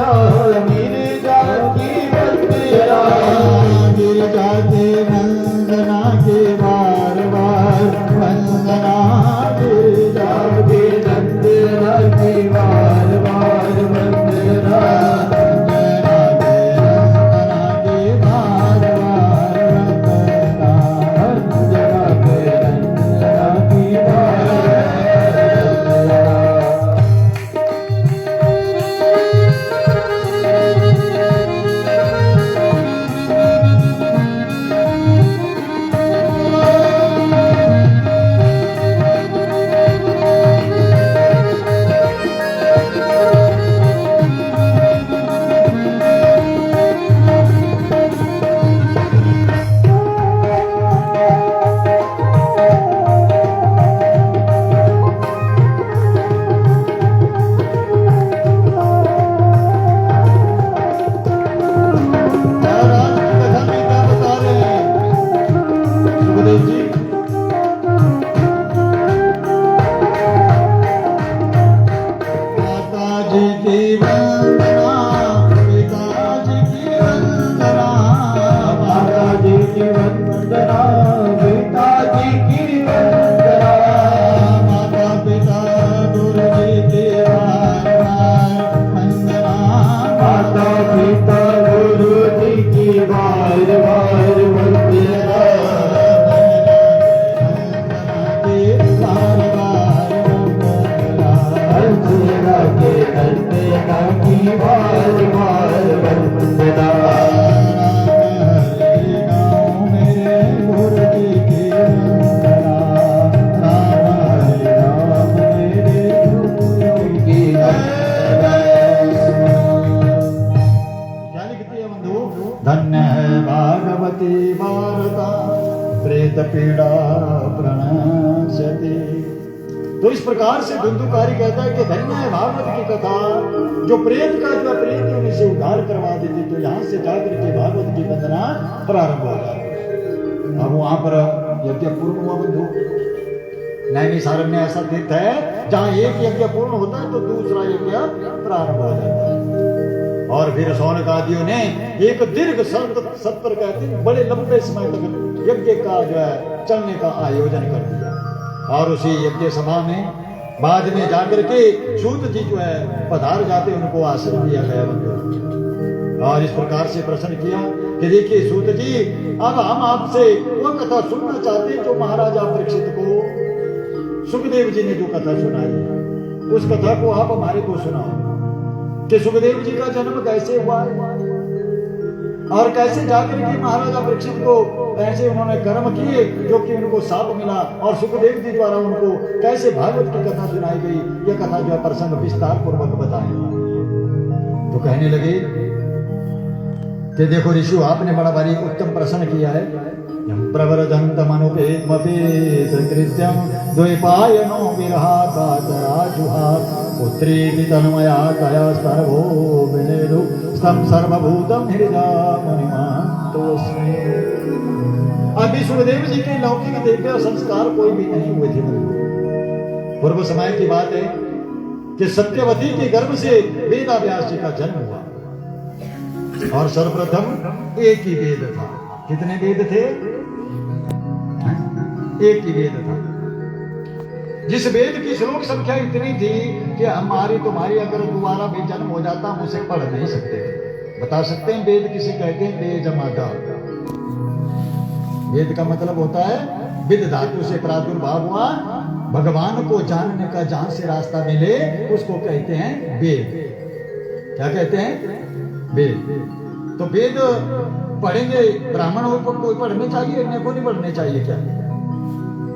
गिरिजा की वंदना, गिरिजा की वंदना के बार बार वंदना, गिरिजा की वंदना की बार बार वंदना, धन्य है भागवती वार्ता प्रेत पीड़ा प्रणश्यति। तो इस प्रकार से धुंधुकारी कहता है कि धन्य है भागवत की कथा जो प्रेत का जो प्रेत होने से उद्धार करवा देती। तो यहाँ से जाकर के भागवत की वंदना प्रारंभ हो जाती है। अब वहां पर यज्ञ पूर्ण हुआ बंधु, नैमिषारण्य ऐसा तीर्थ है जहाँ एक यज्ञ पूर्ण होता है तो दूसरा यज्ञ प्रारंभ हो जाता है। और फिर शौनक आदियों ने एक दीर्घ सत्र कहते हैं बड़े लंबे समय तक यज्ञ का जो है चलने का आयोजन कर दिया। और उसी यज्ञ सभा में बाद में जाकर के सूत जी जो है पधार जाते उनको आसन दिया गया बंधु। और इस प्रकार से प्रश्न किया कि देखिए सूत जी अब हम आपसे वो कथा सुनना चाहते हैं जो महाराजा परीक्षित को सुखदेव जी ने जो कथा सुनाई उस कथा को आप हमारे को सुनाओ कि सुखदेव जी का जन्म कैसे हुआ और कैसे जाकर के महाराजा परीक्षित को ऐसे उन्होंने कर्म किए जो कि उनको शाप मिला और सुखदेव जी द्वारा उनको कैसे भागवत की कथा सुनाई गई। यह कथा जो है प्रसंग विस्तार पूर्वक बताए। तो कहने लगे कि देखो ऋषि आपने बड़ा भारी उत्तम प्रश्न किया है। प्रवरदन्तमनुपेतकृत्यं द्वैपायनो विरहाकातराजुहात् पुत्री तन्मया तया सर्वो विनेदु स्तम सर्वभूतं हृदयमुनिमान्तोऽस्मि। अभी सुखदेव जी के लौकिक दिव्य संस्कार कोई भी नहीं हुए थे। पूर्व समय की बात है कि सत्यवती के गर्भ से वेदाव्यास जी का जन्म हुआ और सर्वप्रथम एक ही वेद था। कितने वेद थे? एक ही वेद था। जिस वेद की श्लोक संख्या इतनी थी कि हमारी तुम्हारी अगर दोबारा भी जन्म हो जाता हम उसे पढ़ नहीं सकते थे। बता सकते हैं वेद किसे कहते हैं? बेजमाता। वेद का मतलब होता है विद धातु से प्रादुर्भाव हुआ, भगवान को जानने का जहां से रास्ता मिले उसको कहते हैं वेद। क्या कहते हैं? वेद। तो वेद पढ़ेंगे ब्राह्मणों को कोई पढ़ने चाहिए, इन्हें को नहीं पढ़ने चाहिए क्या?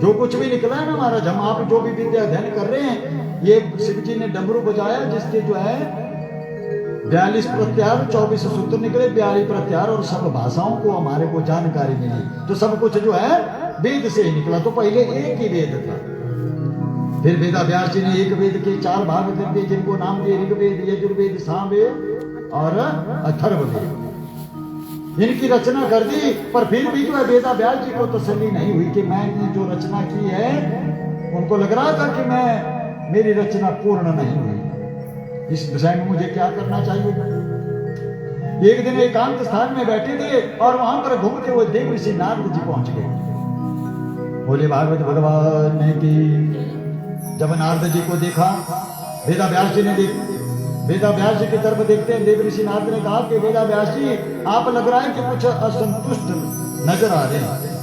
जो कुछ भी निकला है ना महाराज, हम आप जो भी विद्या अध्ययन कर रहे हैं, ये शिव जी ने डमरू बजाया जिसके जो है 42 प्रत्यार 24 सूत्र निकले, 42 प्रत्यार और सब भाषाओं को हमारे को जानकारी मिली। तो सब कुछ जो है वेद से ही निकला। तो पहले एक ही वेद था। फिर वेदाव्यास जी ने एक वेद के 4 भाग कर दिए जिनको नाम दिए ऋग्वेद, यजुर्वेद, सामवेद और अथर्ववेद। इनकी रचना कर दी। पर फिर भी जो है वेदाव्यास जी को तसल्ली नहीं हुई कि मैंने जो रचना की है, उनको लग रहा था कि मेरी रचना पूर्ण नहीं हुई। इस विषय में मुझे क्या करना चाहिए? एक दिन एकांत स्थान में बैठे थे और वहां पर घूमते हुए देव ऋषि नारद जी पहुंच गए। बोले भागवत भगवान ने की। जब नारद जी को देखा, वेदा व्यास जी ने वेदा व्यास जी की तरफ देखते हैं देव ऋषि नारद ने कहा कि वेदा व्यास जी, आप लग रहा है कि कुछ असंतुष्ट नजर आ रहे हैं।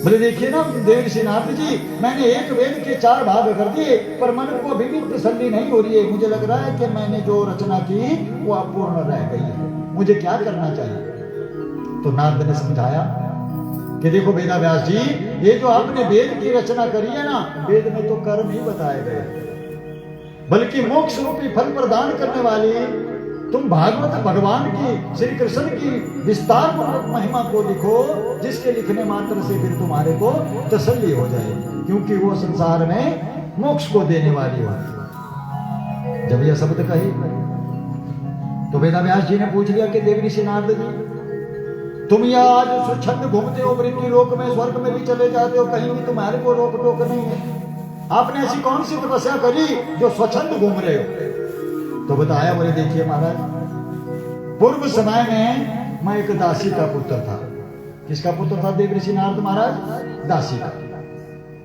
बोले देखिए ना देव ऋषि नारद जी, मैंने एक वेद के 4 भाग कर दिए पर मन को अभी भी तसल्ली नहीं हो रही है। मुझे लग रहा है कि मैंने जो रचना की वो अपूर्ण रह गई है, मुझे क्या करना चाहिए। तो नारद ने समझाया कि देखो वेदा व्यास जी, ये जो आपने वेद की रचना करी है ना, वेद में तो कर्म ही बताए गए, बल्कि मोक्ष रूपी फल प्रदान करने वाली तुम भागवत भगवान की, श्री कृष्ण की विस्तार पूर्वक महिमा को लिखो, जिसके लिखने मात्र से फिर तुम्हारे को तसल्ली हो जाए, क्योंकि वो संसार में मोक्ष को देने वाली हो। जब यह शब्द कही तो वेदा व्यास जी ने पूछ लिया कि देव ऋषि नारद जी, तुम यह आज स्वच्छंद घूमते हो, मृत्यु लोक में स्वर्ग में भी चले जाते हो, कहीं भी तुम्हारे को रोक टोक नहीं है। आपने ऐसी कौन सी तपस्या करी जो स्वच्छंद घूम रहे हो। तो बताया, बोले देखिए महाराज, पूर्व समय में मैं एक दासी का पुत्र था। किसका पुत्र था देव ऋषि नारद महाराज? दासी का।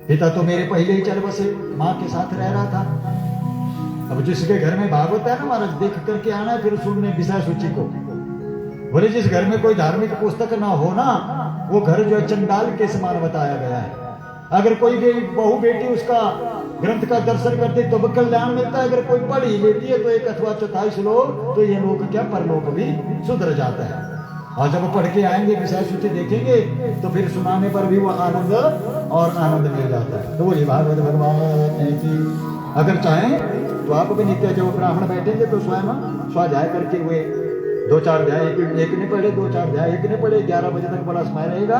पिता तो मेरे पहले ही चल बसे, माँ के साथ रह रहा था। अब जिसके घर में भागवत है ना महाराज, देख करके आना है फिर सुनने विषय सूची को। बोले जिस घर में कोई धार्मिक पुस्तक ना हो ना, वो घर जो है चंडाल के समान बताया गया है। अगर कोई भी बहू बेटी उसका ग्रंथ का दर्शन करते तो कल्याण मिलता है, अगर कोई पढ़ ही लेती है तो 1 अथवा 4 श्लोक, तो ये लोग क्या परलोक भी सुधर जाता है। और जब पढ़ के आएंगे, विषय सूची देखेंगे, तो फिर सुनाने पर भी वो आनंद और आनंद मिल जाता है। तो बोलिए भागवत भगवान की। अगर चाहें तो आप भी नित्य जब ब्राह्मण बैठेंगे तो स्वयं स्वाध्याय करके हुए 2-4 अध्याय, एक ने पढ़े 2-4 अध्याय, एक ने पढ़े, 11 बजे तक बड़ा समय रहेगा।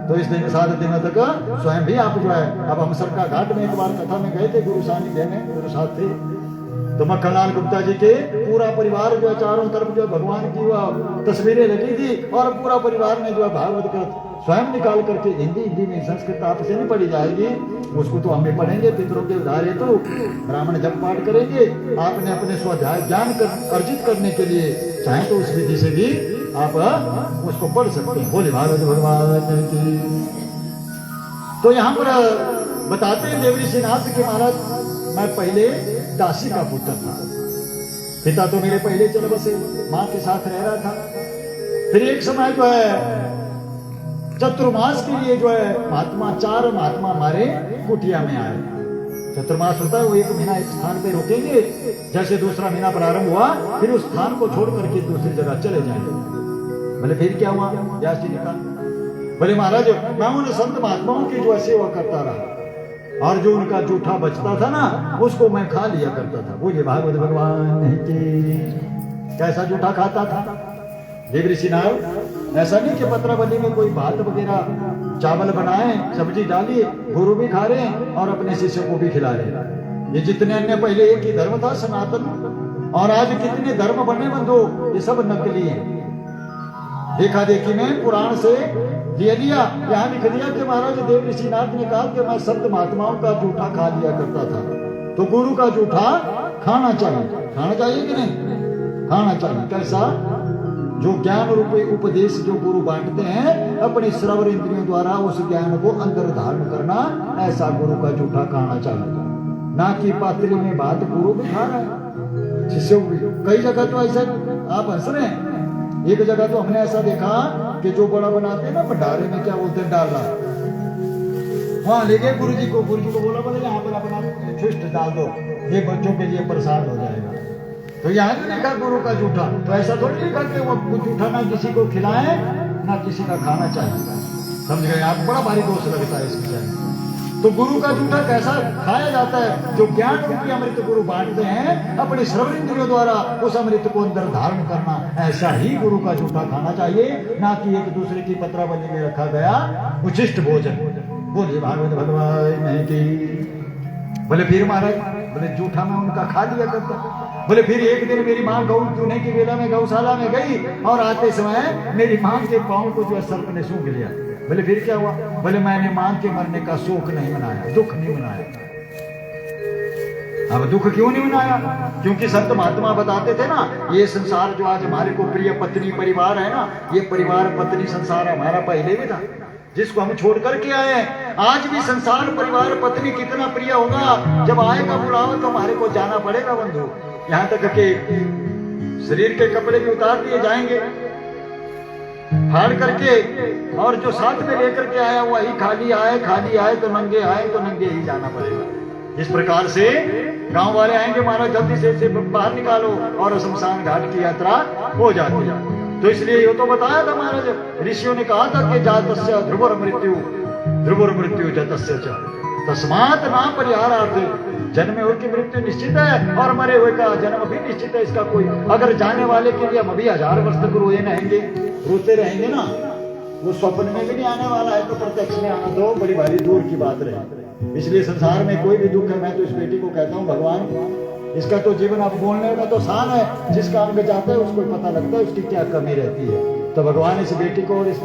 तो इस दिन 7 दिनों तक स्वयं भी आप जो है, अब हम सरका घाट में एक बार कथा में गए थे, गुरु सानिध्य में, गुरु साथ थे, तो मक्खनलाल गुप्ता जी के पूरा परिवार जो है चारों तरफ जो भगवान की वह तस्वीरें लगी थी, और पूरा परिवार ने जो है भागवत ग्रंथ स्वयं निकाल करके हिंदी में, संस्कृत आपसे नहीं पढ़ी जाएगी, उसको तो हम भी पढ़ेंगे। पितरों के उद्धार हेतु ब्राह्मण जब पाठ करेंगे, आपने अपने स्वाध्याय ज्ञान अर्जित करने के लिए चाहे तो उस विधि से भी आप उसको पढ़ सकते हैं। बोले भागवत भगवान की। तो यहाँ पर बताते हैं देव ऋषि नारद के महाराज, मैं पहले दासी का पुत्र था, पिता तो मेरे पहले चल बसे, माँ के साथ रह रहा था। फिर एक समय जो है चतुर्मास के लिए जो है महात्मा, 4 महात्मा हमारे कुटिया में आए। चतुर्मास होता है वो 1 महीना एक स्थान पे रुकेंगे, जैसे दूसरा महीना प्रारंभ हुआ फिर उस स्थान को छोड़ करके दूसरी जगह चले जाएंगे। बोले फिर क्या हुआ? व्यास जी ने कहा, बोले महाराज मैं उन संत महात्माओं की जो सेवा करता रहा, और जो उनका जूठा बचता था ना, उसको मैं खा लिया करता था। बोलिए भागवत भगवान की। कैसा जूठा खाता था देव ऋषि नारद? ऐसा नहीं कि पत्रावली में कोई भात वगैरह चावल बनाए, सब्जी डाली, गुरु भी खा रहे हैं और अपने शिष्य को भी खिला रहे हैं। ये जितने अन्य पहले एक ही धर्म था सनातन, और आज कितने धर्म बने बंधु, ये सब नकली है। देखा देखी में पुराण से दे दिया, यहाँ लिख दिया कि महाराज देव ऋषि नारद ने कहा कि मैं संत महात्माओं का जूठा खा लिया करता था। तो गुरु का जूठा खाना चाहिए। खाना चाहिए कि नहीं? खाना चाहिए। कैसा? जो ज्ञान रूपी उपदेश जो गुरु बांटते हैं, अपनी श्रवण इंद्रियों द्वारा उस ज्ञान को अंदर धारण करना, ऐसा गुरु का जूठा खाना चाहिए। ना कि पात्री में भात गुरु भी खा रहा है, शिष्य भी। कई जगह तो ऐसा आप हंस रहे हैं, एक जगह तो हमने ऐसा देखा कि जो बड़ा बनाते हैं ना भंडारे में, क्या बोलते हैं, डालना, वहां ले गए गुरु जी को बोला, बोले यहाँ पर अपना फिस्ट डाल दो, ये बच्चों के लिए प्रसाद हो जाएगा। तो यहाँ नहीं लिखा गुरु का जूठा, तो ऐसा थोड़ी लिखा कि वो जूठा ना किसी को खिलाए ना किसी का खाना चाहिए। समझ गए आप? बड़ा भारी दोष लगता है इस विषय में। तो गुरु का जूठा कैसा खाया जाता है? जो ज्ञान रूपी अमृत गुरु बांटते हैं, अपने श्रवण इंद्रियों द्वारा उस अमृत को अंदर धारण करना, ऐसा ही गुरु का जूठा खाना चाहिए, ना कि एक दूसरे की पत्रावली में रखा गया उचिष्ट भोजन। बोलिए भागवत भगवान की। बोले फिर महाराज, बोले जूठा में उनका खा लिया करता। बोले फिर एक दिन मेरी माँ गौ चुने की बेला में गौशाला में गई, और आते समय मेरी माँ के पाँव को जो सर्प ने सूंघ लिया। बोले फिर क्या हुआ? बोले मैंने माँ के मरने का शोक नहीं मनाया, दुख नहीं मनाया। अब दुख क्यों नहीं मनाया? क्योंकि संत महात्मा बताते थे ना, ये संसार जो आज हमारे को प्रिय पत्नी परिवार है ना, ये परिवार पत्नी संसार हमारा पहले भी था, जिसको हम छोड़ करके आए हैं। आज भी संसार परिवार पत्नी कितना प्रिय होगा, जब आएगा बुलावा तो हमारे को जाना पड़ेगा बंधु। यहाँ तक कि शरीर के कपड़े भी उतार दिए जाएंगे फाड़ करके, और जो साथ में लेकर के आया वही खाली आए तो नंगे ही जाना पड़ेगा। इस प्रकार से गांव वाले आएंगे, महाराज जल्दी से बाहर निकालो, और शमशान घाट की यात्रा हो जाती है। तो इसलिए ये तो बताया था महाराज, ऋषियों ने कहा था कि जातस्य ध्रुवर मृत्यु जातस्य च तस्मात् ना परिहारार्थ। जन्म और की मृत्यु निश्चित है, और मरे हुए का जन्म भी निश्चित है। इसका कोई अगर जाने वाले के लिए हम अभी 1000 वर्ष तक रोते रहेंगे ना, वो स्वप्न में भी नहीं आने वाला है, तो प्रत्यक्ष में आना तो बड़ी भारी दूर की बात रहे। इसलिए संसार में कोई भी दुख है, मैं तो इस बेटी को कहता हूँ भगवान, इसका तो जीवन अब बोलने का तो शान है, जिसका अंग जाता है उसको पता लगता है उसकी क्या कमी रहती है। तो भगवान इस बेटी को और इस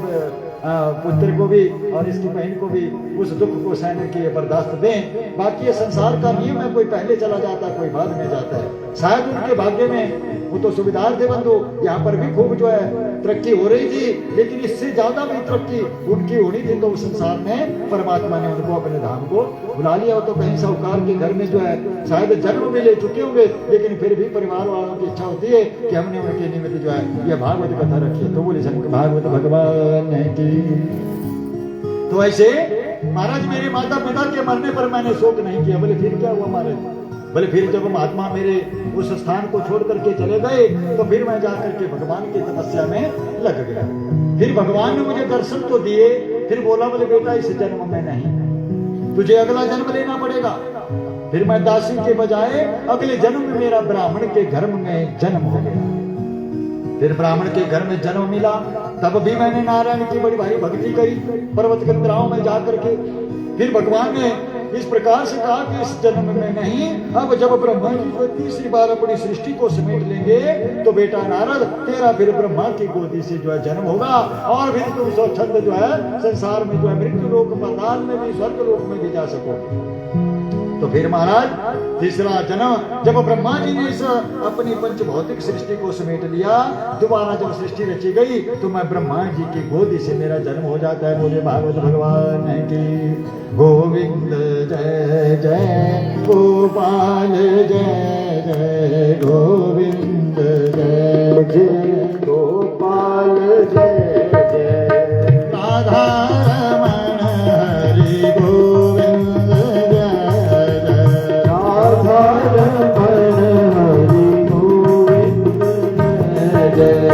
पुत्र को भी और इसकी बहन को भी उस दुख को सहने के लिए बर्दाश्त दें। बाकी ये संसार का नियम है, कोई पहले चला जाता है, कोई बाद में जाता है। शायद उनके भाग्य में वो तो सुविधार थे बंधु, यहाँ पर भी खूब जो है तरक्की हो रही थी, लेकिन इससे ज्यादा भी तरक्की उनकी होनी थी। तो उस संसार में परमात्मा ने उनको अपने धाम को बुला लिया। हो तो कहीं साहूकार के घर में जो है शायद जन्म भी ले चुके होंगे, लेकिन फिर भी परिवार वालों की इच्छा होती है कि हमने उनके निमित्त जो है यह भागवत कथा रखी है। तो बोले भागवत भगवान की। तो ऐसे महाराज मेरे माता पिता के मरने पर मैंने शोक नहीं किया। बोले फिर क्या हुआ महाराज? बोले फिर जब महात्मा मेरे उस स्थान को छोड़ करके चले गए, तो फिर मैं जाकर के भगवान की तपस्या में लग गया। फिर भगवान ने मुझे दर्शन तो दिए, फिर बोला बोले बेटा इस जन्म में नहीं, तुझे अगला जन्म लेना पड़ेगा। फिर मैं दासी के बजाय अगले जन्म में मेरा ब्राह्मण के घर में जन्म हो गया। फिर ब्राह्मण के घर में जन्म मिला, तब भी मैंने नारायण की बड़ी भारी भक्ति करी पर्वत कंदराओं में जाकर के। फिर भगवान ने इस प्रकार से कहा कि इस जन्म में नहीं, अब जब ब्रह्मा जी को तीसरी बार अपनी सृष्टि को समेट लेंगे, तो बेटा नारद तेरा फिर ब्रह्मा की गोदी से जो है जन्म होगा, और फिर तुम स्वच्छंद जो है संसार में जो है मृत्यु लोक पाताल में भी स्वर्ग लोक में भी जा सको। तो फिर महाराज तीसरा जन्म जब ब्रह्मा जी ने इस अपनी पंच भौतिक सृष्टि को समेट लिया, दोबारा जब सृष्टि रची गई, तो मैं ब्रह्मा जी की गोदी से मेरा जन्म हो जाता है। बोले भागवत भगवान की। गोविंद जय जय गोपाल जय जय गोविंद जय जय गोपाल जय जय राधा रमण हरि गोविंद जय जय राधा रमण हरि गोविंद जय जय।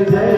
जय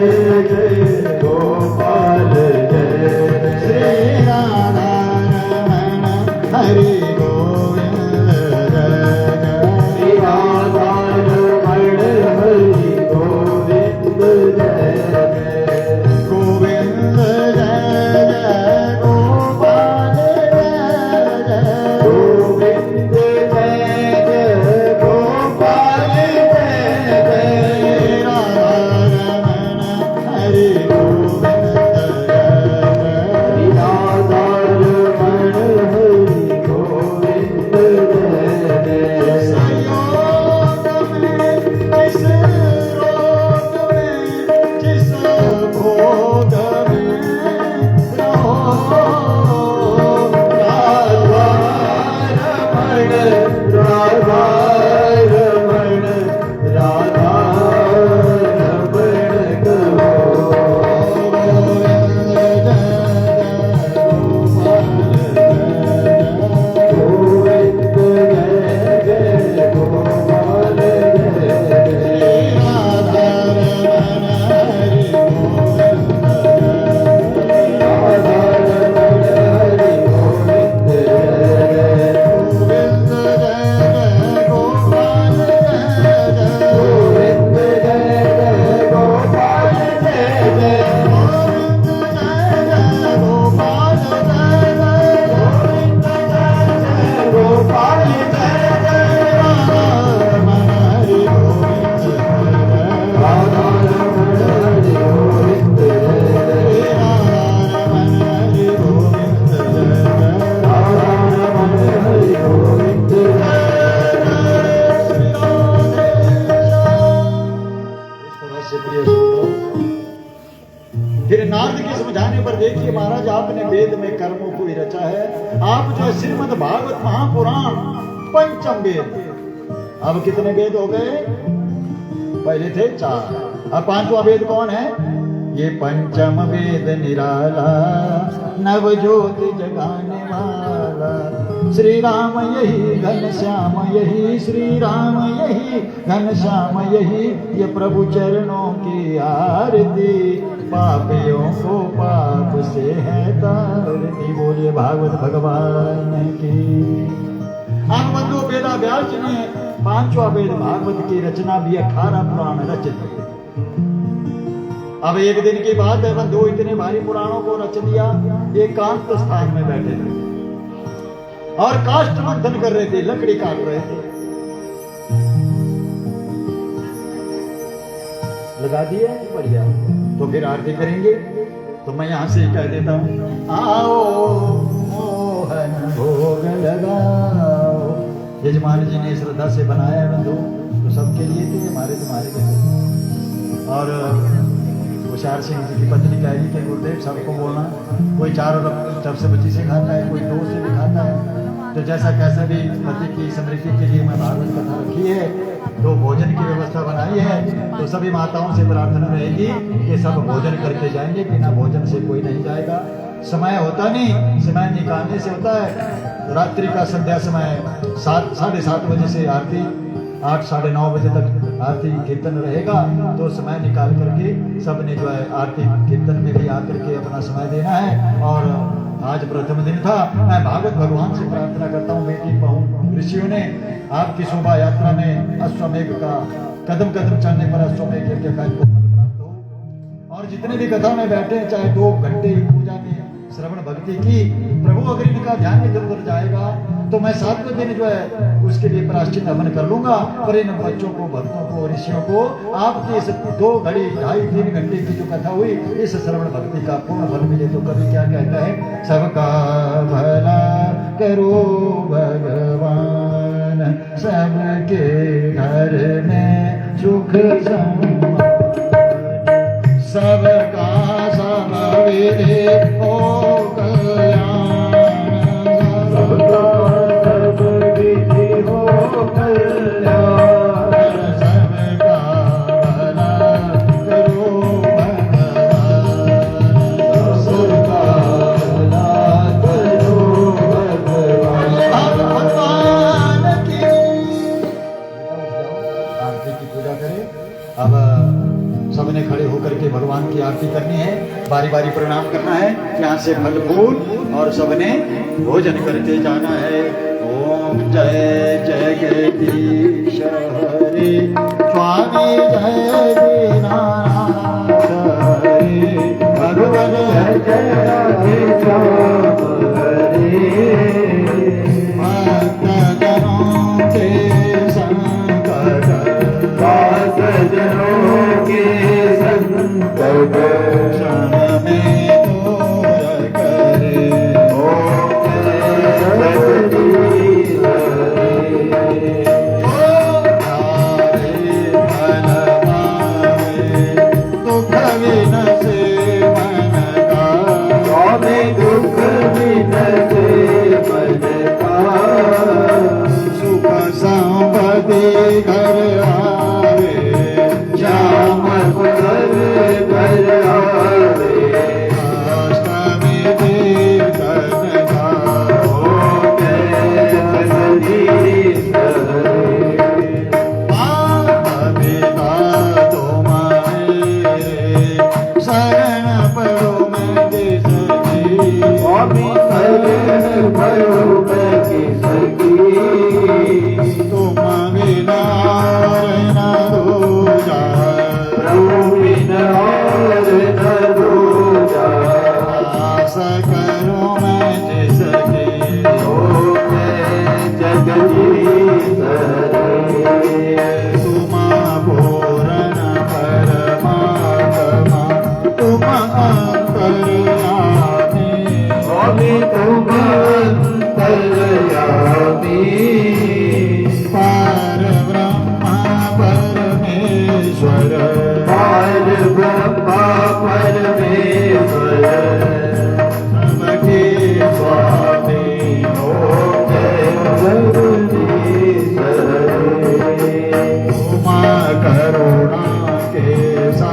फिर नारद के समझाने पर देखिए महाराज, आपने वेद में कर्मों को ही रचा है। आप जो श्रीमद् भागवत महापुराण पंचम वेद, अब कितने वेद हो गए? पहले थे 4, अब 5वां वेद कौन है? ये पंचम वेद निराला, नव ज्योति जगाने वाला, श्री राम यही घनश्याम यही, श्री राम यही घनश्याम यही, ये प्रभु चरणों की आरती, पापियों को पाप से है तारती। बोलिए भागवत भगवान की। हम बंधु वेदा व्यास ने 5वां वेद भागवत की रचना भी 18 पुराण रचित। अब एक दिन की बात है, बंधु इतने भारी पुराणों को रच दिया, एकांत स्थान में बैठे थे और काष्ठ मंथन कर रहे थे, लकड़ी काट रहे थे। लगा दिया बढ़िया, तो फिर आरती करेंगे। तो मैं यहां से कह देता हूं, आओ मोहन भोग लगाओ। यजमान जी ने श्रद्धा से बनाया है बंधु, तो सबके लिए थे, हमारे तुम्हारे लिए। और होशियार सिंह जी की पत्नी कह रही कि गुरुदेव सबको बोलना, कोई 4 जब से बच्ची से खाता है, कोई 2 से भी खाता है, तो जैसा कैसा भी पति की समृद्धि के लिए मैं भागवत कथा रखी है, तो भोजन की व्यवस्था बनाई है। तो सभी माताओं से प्रार्थना रहेगी कि सब भोजन करके जाएंगे, बिना भोजन से कोई नहीं जाएगा। समय होता नहीं, समय निकालने से होता है। रात्रि का संध्या समय 7 साढ़े 7 बजे से आरती, 8 साढ़े 9 बजे तक आरती कीर्तन रहेगा। तो समय निकाल करके सबने जो है आरती कीर्तन में भी आकर के अपना समय देना है। और आज प्रथम दिन था, मैं भागवत भगवान से प्रार्थना करता हूँ, बेटी बहू ऋषियों ने आपकी शोभा यात्रा में अश्वमेघ का कदम कदम चलने पर अश्वमेघ यज्ञ का इनको फल प्राप्त हो। और जितने भी कथा में बैठे, चाहे 2 घंटे पूजा में श्रवण भक्ति की, प्रभु अगर इनका ध्यान इधर उधर जाएगा तो मैं 7वें दिन जो है उसके लिए प्रायश्चित हवन कर लूंगा। पर इन बच्चों को, भक्तों को, ऋषियों को आपकी इस 2 घड़ी 2.5-3 घंटे की जो कथा हुई, इस श्रवण भक्ति का पूर्ण फल मिले। तो कभी क्या कहता है, सबका भला करो भगवान, सबके घर में सुख सबका समविधि हो कल्याण, सबका समविधि हो कल्याण, सबका भला करो भगवान, सबका भला करो भगवान की। आरती की पूजा करें। अब सबने खड़े होकर के भगवान की आरती करनी है, बारी बारी प्रणाम करना है, यहाँ से फल फूल और सबने भोजन करके जाना है। ओम जय जगदीश हरे, स्वामी जय दीनानाथ हरे, भगवान जय जगदीश हरे, भक्तजनों के संकट, भक्तजनों के संकट क्षण में दूर करे। ओम जगदीश हरे, तारे फल पावे, दुख विनसे मन का, स्वामी दुख विनसे मन का, सुख संपत्ति घर आवे, श्याम घर घर आवे, अष्टमी कीर्तन गाओ, जगदीश हरे, माता पिता तुम्हारे, शरण पड़ो मैं किसकी, स्वामी शरण पड़ो मैं किसकी, तुम बिना न दूजा, प्रभु बिना न दूजा, आस करो मैं जिसकी, ओम जगदीश हरे, तुम पूर्ण कर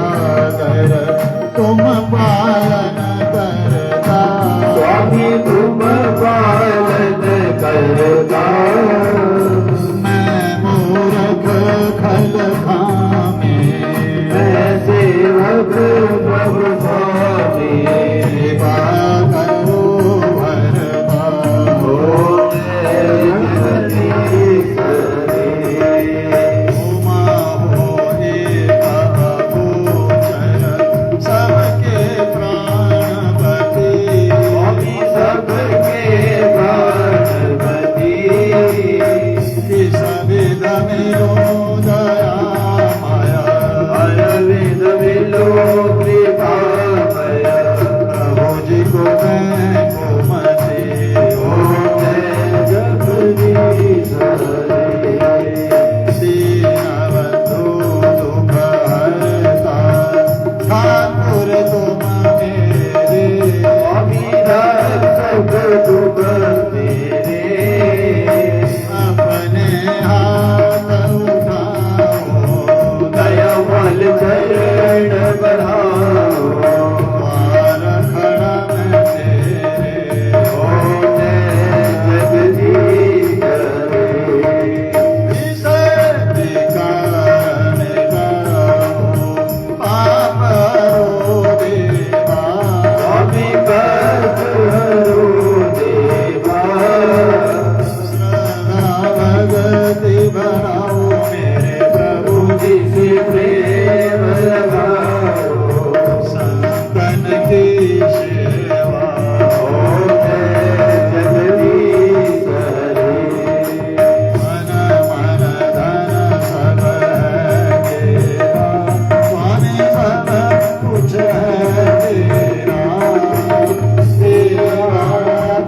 सागर तुम पालन करता। स्वामी तुम पालन करता। मैं मूर्ख खल खामे, मैं सेवक प्रभु स्वामी। कृपा करो भरता। उमा हो एक अगोचर सबके प्राणपति। स्वामी सबके प्राणपति। किस विध मिलो दया माया, अरविंद मिलो कृपा माया। प्रभु जी को मैं घूमती हो। जगदीश दीनबंधु दुख हरता, ठाकुर तुम मेरे। स्वामी रक्षक तुम मेरे। अपने हाथ उठाओ, दयामल चरण बढ़ाओ। द्वार खड़ा मैं तेरे। जगदीश इस विकार निदाओ, पाप हरो देवा। स्वामी कर्त हरो देवा। श्रद्धा भगति बढ़ाओ मेरे प्रभु। जिसे प्रेम लगाओ। संतन की सेवा, जगदीश मन मन धन सब है तेरा। स्वामी सब कुछ है तेरा। तेरा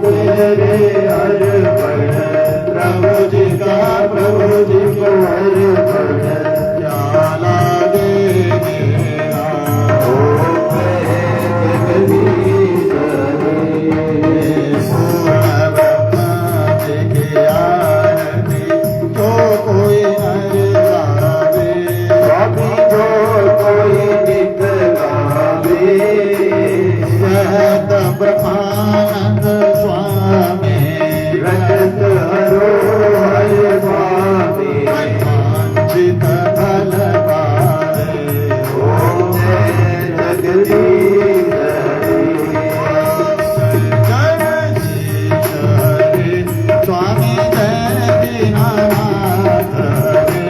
तेरे अर्पण। प्रभु जी का प्रभु जी को अर्पण। क्या लागे मेरा। जगदीश पूर्ण ब्रह्म जी की आरती जो कोई नर गावे। स्वामी जो कोई नित गावे। कहत ब्रह्मानंद स्वामी, रजत हरो हर स्वामी। वांछित फल पावे। जगदीश जगदीश हरे स्वामी जय दीनानाथ हरे।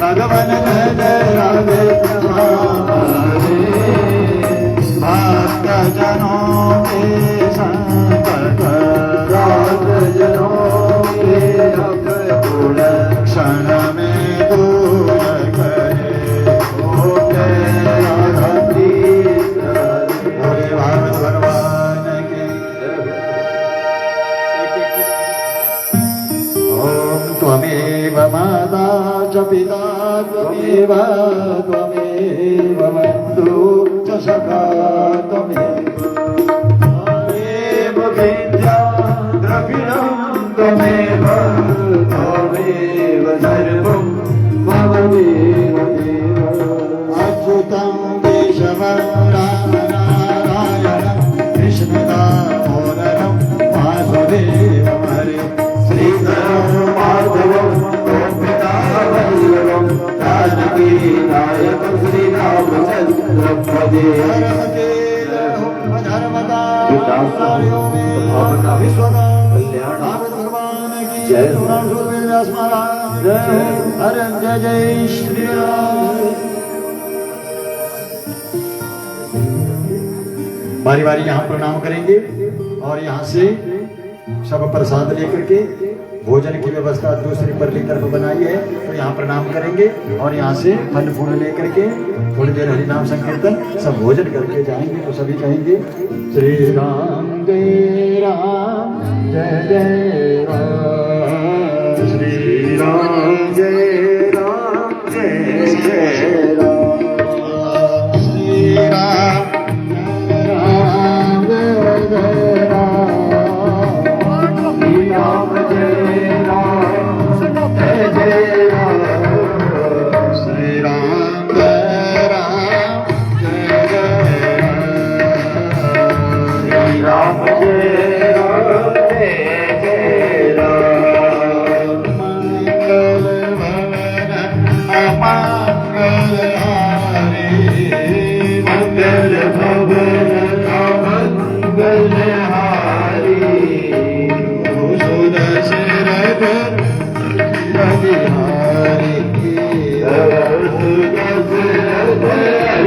भगवन जय जय राधे हरे। भक्त जनों के संकट रात जनों के अवगुण। क्षण में दूर करे। जगदीश भोले भागवत भगवान की। ओम त्वमेव माता च पिता त्वमेव, त्वमेव बन्धु च सखा त्वमेव। त्वमेव विद्या द्रविणं त्वमेव। त्वमेव सर्वं मम देव देव। अच्युतं केशवं राम नारायणं कृष्ण दामोदरं वासुदेवं हरे। श्रीधरं माधवं गोपिकावल्लभं। जानकी नायकं श्रीरामचन्द्रं भजे। जय जय जय श्री राम। बारी बारी यहाँ प्रणाम करेंगे और यहाँ से सब प्रसाद लेकर के भोजन की व्यवस्था दूसरी परली तरफ बनाई है, तो यहाँ प्रणाम करेंगे और यहाँ से फल फूल लेकर के थोड़ी देर हरिनाम संकीर्तन सब भोजन करके जाएंगे। तो सभी कहेंगे श्री राम जय राम जय जय राम। श्री राम जय राम जय जय राम। श्री राम जय राम जय जय राम। श्री राम जय राम जय जय राम। श्री राम जय राम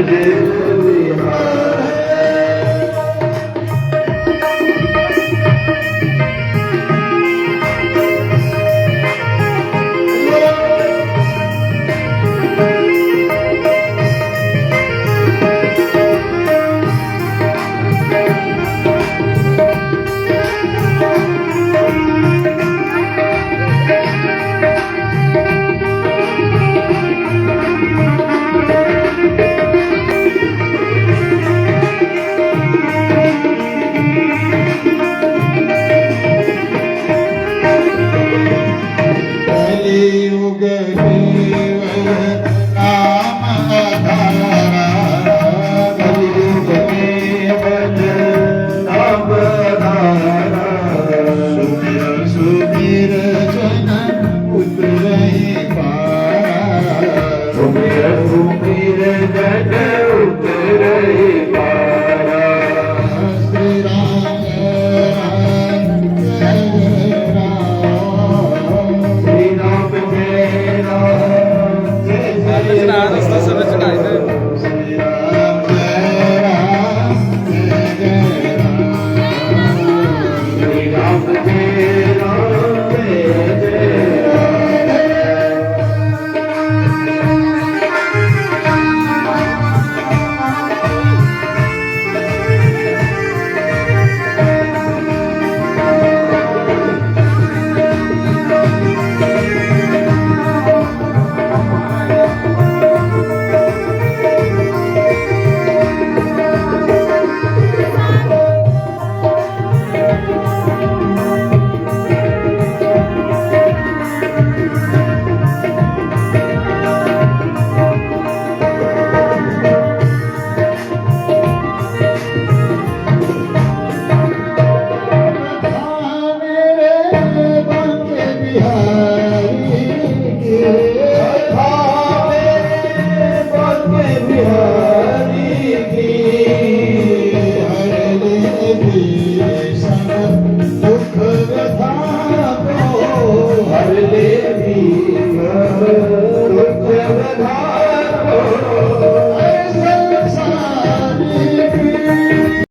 जय